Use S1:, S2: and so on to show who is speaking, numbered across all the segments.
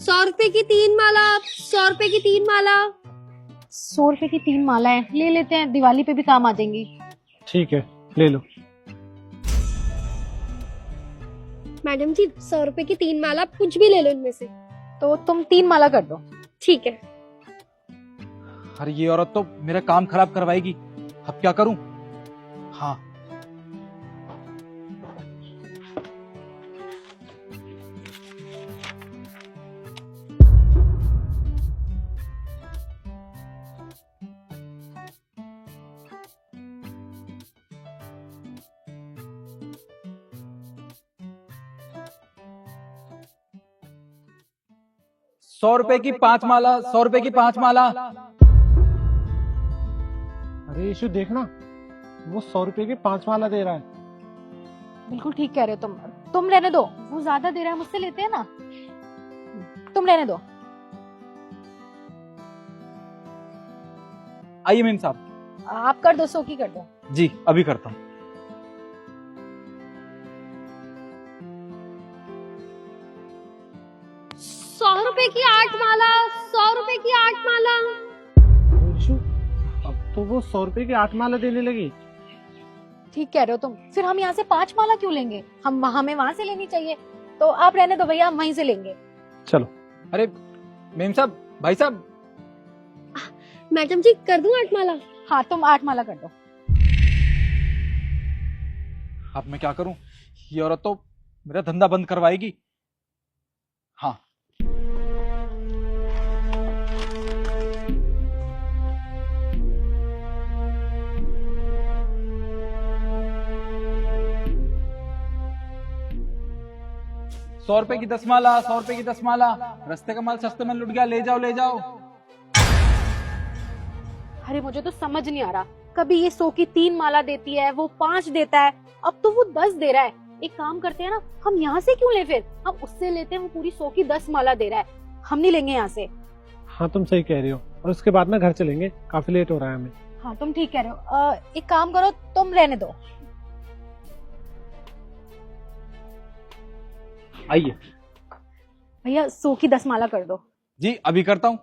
S1: 100 रुपए की 3 माला, 100 रुपए की 3 माला।
S2: 100 रुपए की 3 मालाएं ले लेते हैं, दिवाली पे भी काम आ जाएंगी।
S3: ठीक है, ले लो।
S1: मैडम जी 100 रुपए की 3 माला, कुछ भी ले लो इनमें से।
S2: तो तुम 3 माला कर दो।
S1: ठीक है।
S4: अरे ये औरत तो मेरा काम खराब करवाएगी, अब क्या करूं? हाँ, ₹100 की 5 माला, ₹100 की 5 माला।
S3: अरे यीशु देखना, वो 100 रुपए की 5 माला दे रहा है।
S2: बिल्कुल ठीक कह रहे हो तुम रहने दो, वो ज्यादा दे रहा है, मुझसे लेते हैं ना, तुम रहने दो।
S4: आइए मेम साहब।
S2: आप कर दो, 100 की कर दो।
S4: जी अभी करता हूँ।
S1: ₹100 की 8 माला, 100 रुपए की 8 माला।
S3: यीशु, अब तो वो 100 रुपए की 8 माला देने लगी।
S2: ठीक कह रहे हो तुम, फिर हम यहाँ से 5 माला क्यों लेंगे? हमें वहां से लेनी चाहिए, तो आप रहने दो भैया, हम वहीं से लेंगे।
S3: चलो।
S4: अरे मेम साहब, भाई साहब,
S1: मैडम जी कर दूं 8 माला?
S2: हाँ तुम 8 माला कर दो।
S4: अब मैं क्या करूं? ये औरत तो मेरा धंधा बंद करवाएगी। हाँ, ₹100 की 10 माला, ₹100 की 10 माला। रास्ते का माल सस्ते में लुट गया, ले जाओ ले जाओ।
S2: अरे मुझे तो समझ नहीं आ रहा, कभी ये 100 की 3 माला देती है, वो 5 देता है, अब तो वो 10 दे रहा है। एक काम करते हैं ना, हम यहाँ से क्यों ले, फिर हम उससे लेते हैं, वो पूरी 100 की 10 माला दे रहा है, हम नहीं लेंगे यहाँ से।
S3: हाँ तुम सही कह रही हो, और उसके बाद ना घर चलेंगे, काफी लेट हो रहा है हमें।
S2: हाँ तुम ठीक कह रहे हो, एक काम करो, तुम रहने दो।
S4: आइए।
S2: भैया 100 की 10 माला कर दो।
S4: जी अभी करता हूँ।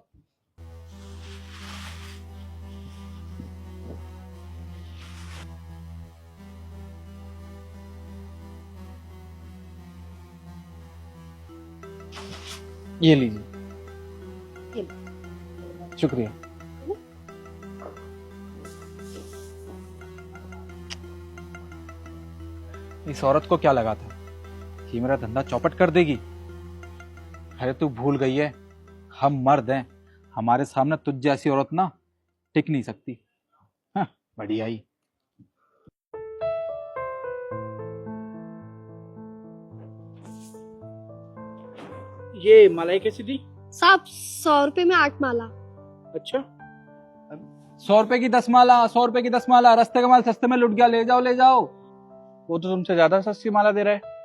S4: ये लीजिए।
S2: ये
S4: शुक्रिया। इस औरत को क्या लगा था कि मेरा धंधा चौपट कर देगी? अरे तू भूल गई है, हम मर्द हैं, हमारे सामने तुझ जैसी औरत ना टिक नहीं सकती। हाँ, बढ़िया ही।
S5: ये मलाई कैसी थी?
S1: साहब 100 रुपए में 8 माला।
S5: अच्छा,
S4: ₹100 की 10 माला, ₹100 की 10 माला। रास्ते का माल सस्ते में लुट गया, ले जाओ ले जाओ।
S5: वो तो तुमसे ज्यादा सस्ती माला दे रहा है।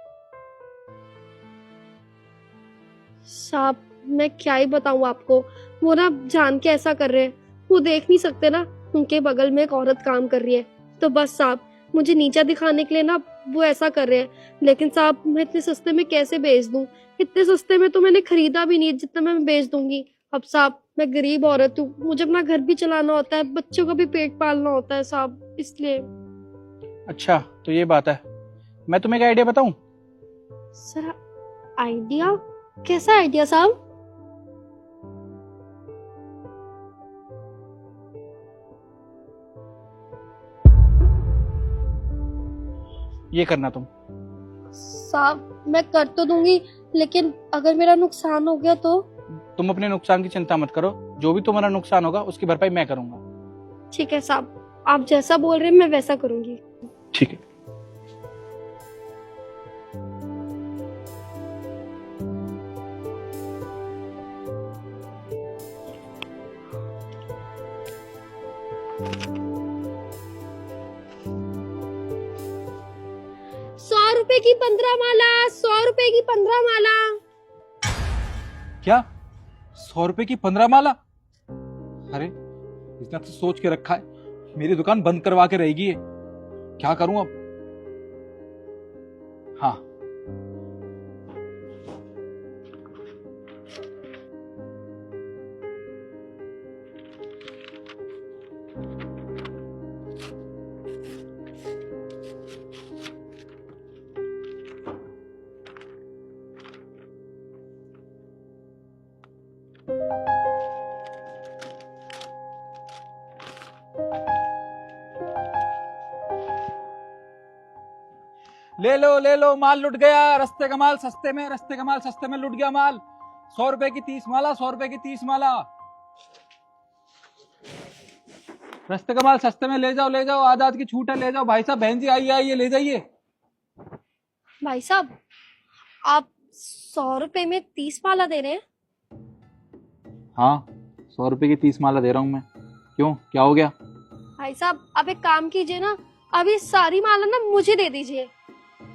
S1: साहब मैं क्या ही बताऊं आपको, वो ना जान के ऐसा कर रहे हैं, वो देख नहीं सकते ना, उनके बगल में एक औरत काम कर रही है, तो बस साहब मुझे नीचा दिखाने के लिए ना वो ऐसा कर रहे हैं। लेकिन साहब मैं इतने सस्ते में कैसे बेच दूं? इतने सस्ते में तो मैंने खरीदा भी नहीं, जितना मैं बेच दूंगी। अब साहब मैं गरीब औरत हूँ, मुझे अपना घर भी चलाना होता है, बच्चों का भी पेट पालना होता है साहब, इसलिए।
S5: अच्छा तो ये बात है, मैं तुम्हें एक आइडिया बताऊं?
S1: Sir idea? कैसा आइडिया साहब?
S5: ये करना तुम।
S1: साहब मैं कर तो दूंगी, लेकिन अगर मेरा नुकसान हो गया तो?
S5: तुम अपने नुकसान की चिंता मत करो, जो भी तुम्हारा नुकसान होगा उसकी भरपाई मैं करूंगा।
S1: ठीक है साहब, आप जैसा बोल रहे हैं मैं वैसा करूंगी।
S5: ठीक है।
S1: ₹100 की 15 माला, ₹100 की 15 माला।
S4: क्या? ₹100 की 15 माला? अरे इसने तो सोच के रखा है, मेरी दुकान बंद करवा के रहेगी ये। क्या करूं अब? हाँ, ले लो माल लुट गया, रस्ते का माल सस्ते में, रस्ते का माल सस्ते में, लुट गया माल। 100 रुपए की 30 माला, 100 रुपए की 30 माला। रस्ते का माल सस्ते में, ले जाओ, आजाद की छूट है, ले जाओ भाई साहब। बहन जी आइए, ले जाइए।
S1: भाई साहब, आप 100 रुपए में 30 माला दे रहे हैं?
S4: हाँ, 100 रुपए की 30 माला दे रहा हूँ मैं। क्यों, क्या हो गया?
S1: भाई साहब, आप एक काम कीजिए ना, अभी सारी माला ना मुझे दे दीजिए।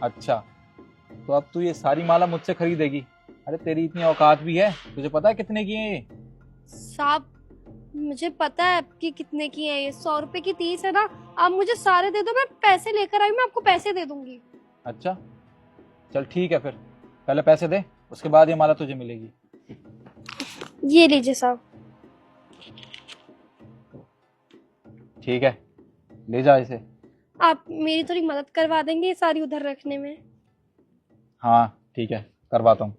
S4: अच्छा, तो अब तू ये सारी माला मुझसे खरीदेगी? अरे तेरी इतनी औकात भी है? तुझे पता है कितने की है ये?
S1: साहब, मुझे पता है कि कितने की है ये। 100 रुपए की 30 है ना, आप मुझे सारे दे दो, मैं पैसे लेकर आई, मैं आपको पैसे दे दूंगी।
S4: अच्छा, चल ठीक है, फिर पहले पैसे दे, उसके बाद ये माला तुझे मिलेगी।
S1: ये लीजिए साहब।
S4: ठीक है, ले जा इसे।
S1: आप मेरी थोड़ी मदद करवा देंगे ये सारी उधर रखने में?
S4: हाँ ठीक है, करवाता हूँ।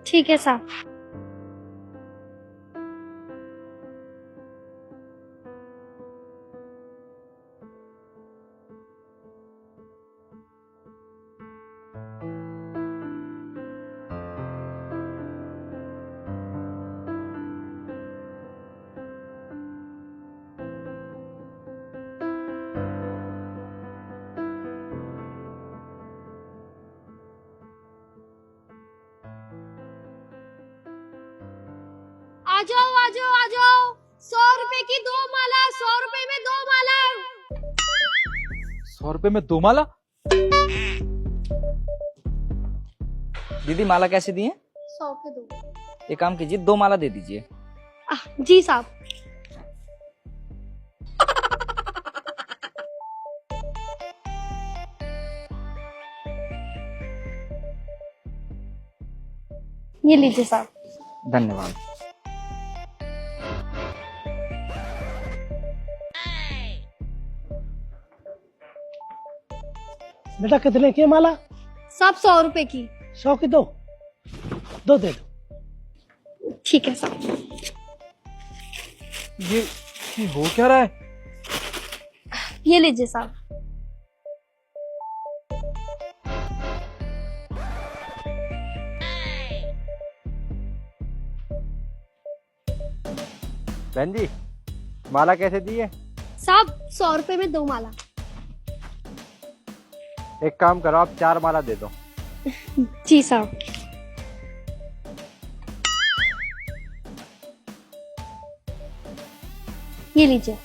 S1: ठीक है साहब। आ जाओ 100 रुपए की 2 माला, 100 रुपए में 2 माला।
S4: 100 रुपए में 2 माला?
S6: दीदी माला कैसे दी है?
S1: 100 के 2।
S6: एक काम कीजिए, 2 माला दे दीजिए।
S1: जी साहब। ये लीजिए साहब।
S6: धन्यवाद।
S3: बेटा कितने की है माला?
S1: साहब 100 रुपए की।
S3: 100 की दो दे दो।
S1: ठीक है साहब।
S4: ये हो क्या रहा है?
S1: ये लीजिए साहब।
S3: बहन जी, माला कैसे दी है?
S1: साहब 100 रुपए में 2 माला।
S3: एक काम करो, आप 4 माला दे दो।
S1: जी साहब। ये लीजिए।